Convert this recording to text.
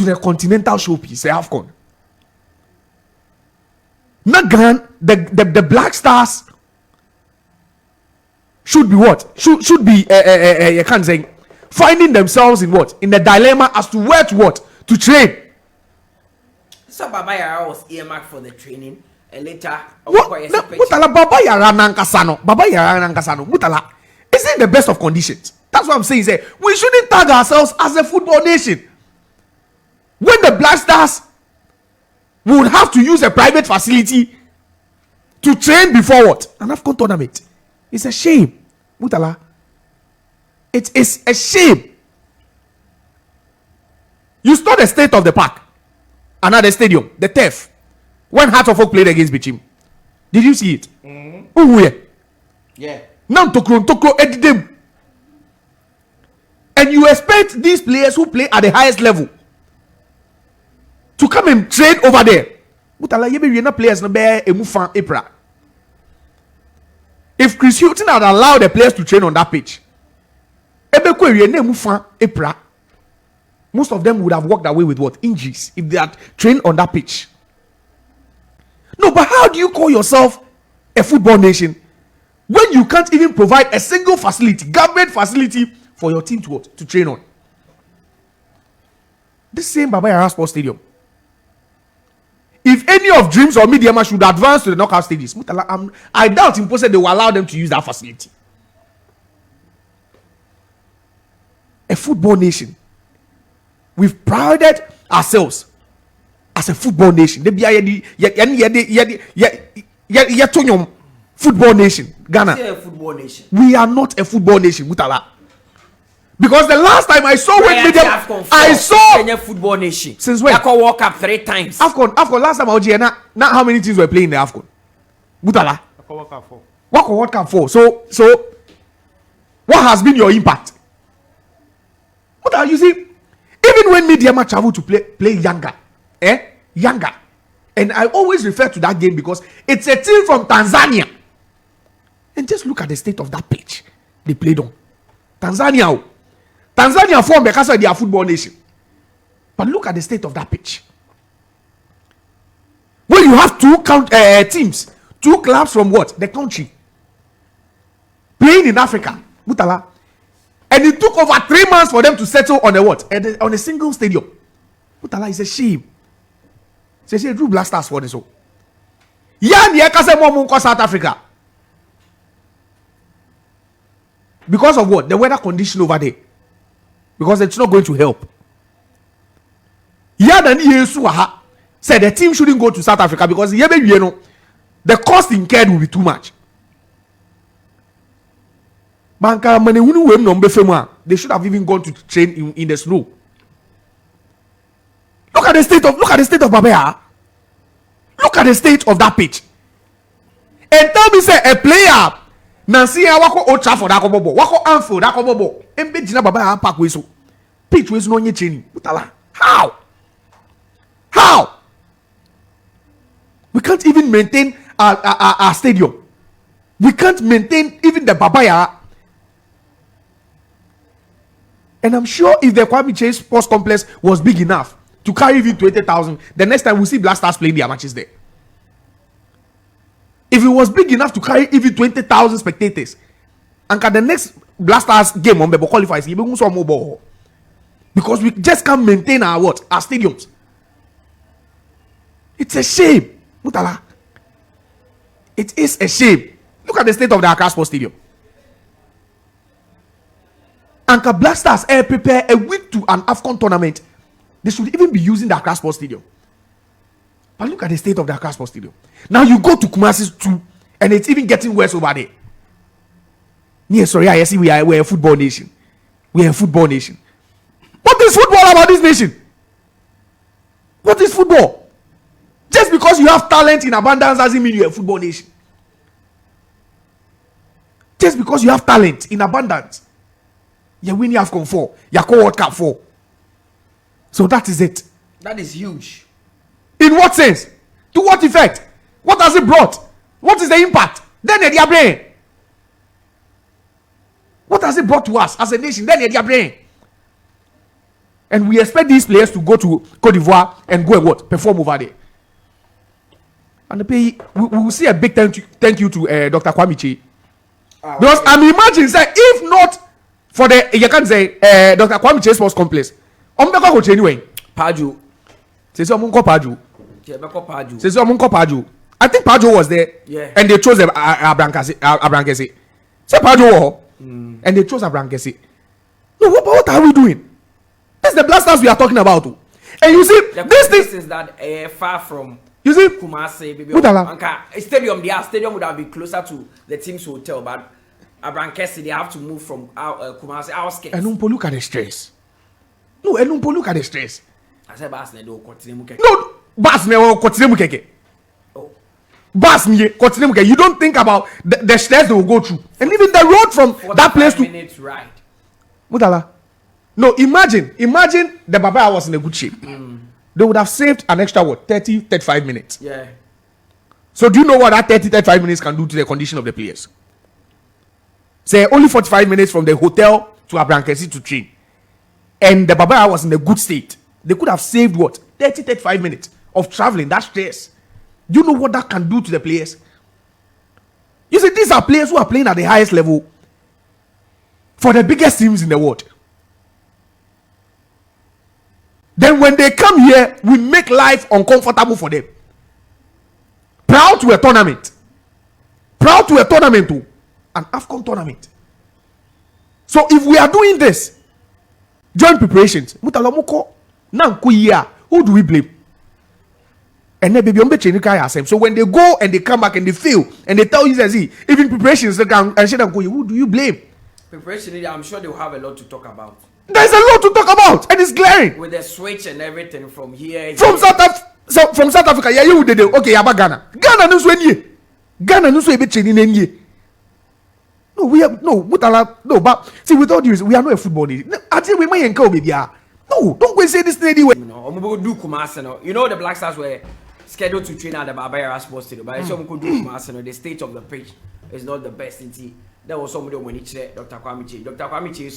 to the continental showpiece, the AFCON. Not Ghana, the Black Stars should be what? Should be you can't say finding themselves in what? In the dilemma as to where to what? To train. So Baba Yara was earmarked for the training and later Mutala Baba Yara Nankasano. Mutala is in the best of conditions. That's what I'm saying. Say we shouldn't tag ourselves as a football nation. When the Black Stars would have to use a private facility to train before what? An AFCON tournament. It's a shame. Mutala. It is a shame. You saw the state of the park. Another stadium. The turf. When Hearts of Oak played against Bichim. Did you see it? Mm-hmm. Yeah. Now Tokro Edidem. And you expect these players who play at the highest level to come and train over there. Mutala yebe players no be emufan April. If Chris Hilton had allowed the players to train on that pitch, most of them would have walked away with what? Injuries if they had trained on that pitch. No, but how do you call yourself a football nation when you can't even provide a single facility, government facility for your team to what? To train on? This same Baba Yara Sports Stadium. If any of Dreams or Mediama should advance to the knockout stages, I doubt imposed they will allow them to use that facility. A football nation. We've prided ourselves as a football nation. Football nation. Ghana. A football nation. We are not a football nation. Mutala. Because the last time I saw when Mediama, I saw Kenya football nation. Since when? AFCON World Cup 3 times. AFCON last time I was here. Now how many teams were playing in the AFCON? Mutala. AFCON World Cup 4. World Cup 4. So what has been your impact? Mutala, you see, even when Mediama travel to play Yanga, Yanga, and I always refer to that game because it's a team from Tanzania. And just look at the state of that pitch they played on. Tanzania formed because of their football nation. But look at the state of that pitch. When you have two teams, two clubs from what? The country. Playing in Africa. Mutala. And it took over 3 months for them to settle on a what? On a single stadium. Mutala is a shame. Say Drew Black Stars for this. Yan Yakase Momunko South Africa. Because of what? The weather condition over there. Because it's not going to help. Yadan Yesuaha said the team shouldn't go to South Africa because the cost incurred will be too much. They should have even gone to train in the snow. Look at the state of Babea. Look at the state of that pitch. And tell me, say a player Nancy wako Old Trafford akobobo, wako Anfield akobobo. Embe jina Babea park we so. Pitch we no nye training. How? We can't even maintain our stadium. We can't maintain even the Babaya. And I'm sure if the Kwame Chase Sports Complex was big enough to carry even 20,000, the next time we'll see Black Stars playing their matches there. If it was big enough to carry even 20,000 spectators, and the next Black Stars game on Bebo qualifies, because we just can't maintain our what? Our stadiums. It's a shame. Mutala. It is a shame. Look at the state of the Accra Sports Stadium. And Black Stars prepare a week to an AFCON tournament. They should even be using the Accra Sports Stadium. But look at the state of the Accra Sports Stadium. Now you go to Kumasi too, and it's even getting worse over there. Yeah, sorry, I see we're a football nation. We're a football nation. What is football about this nation? What is football? Just because you have talent in abundance doesn't mean you're a football nation. Just because you have talent in abundance, you win your AFCON 4, your World Cup 4. So that is it. That is huge. In what sense? To what effect? What has it brought? What is the impact? Then their brain. What has it brought to us as a nation? Then their brain. And we expect these players to go to Cote d'Ivoire and go and what? Perform over there. And the pay, we will see a big thank you to Dr. Kwame Che. Because I'm imagining, say, if not for the, you can say, Dr. Kwame Che Sports Complex, go anyway. Paju. Say so Paju. Paju. Say so Paju. I think Paju was there. Yeah. And they chose Abrankesi. Say Paju and they chose Abrankesi. No, what are we doing? This is the blasters we are talking about. And you see, this is that far from you see Kumasi, baby. Stadium would have been closer to the team's hotel, but Abrankesi, they have to move from Kumasi outskirts. And look at the stress. No, and look at the stress. I said, Bas ne do continue mukeke. No, Bas ne will continue mukeke. Oh, Bas ne continue mukeke. You don't think about the stress they will go through, and even the road from that place to. Minutes ride. Mutala. No, imagine the Baba was in a good shape. They would have saved an extra 30-35 minutes. Yeah. So do you know what that 30-35 minutes can do to the condition of the players? Say only 45 minutes from the hotel to Abrankesi to train, and the Baba was in a good state. They could have saved what 30-35 minutes of traveling. That stress. Do you know what that can do to the players? You see, these are players who are playing at the highest level for the biggest teams in the world. Then when they come here, we make life uncomfortable for them. Proud to a tournament. Proud to a tournament too. An AFCON tournament. So if we are doing this, joint preparations, who do we blame? And then baby, so when they go and they come back and they fail and they tell you that even preparations who do you blame? Preparation, I'm sure they'll have a lot to talk about. There's a lot to talk about, and it's glaring. With the switch and everything from here. From South Africa, yeah, you did it. Okay, about Ghana. Ghana knows when you. Ghana knows when you. No, we have no. But see, with all this, we are not a football nation. I think we might encourage baby. No, don't go and say this thing anyway. You know the Black Stars were scheduled to train at the Barbara Sports Stadium, but some could do the state of the pitch is not the best. There was somebody when he Dr. Kwame Che. Dr. Kwame Che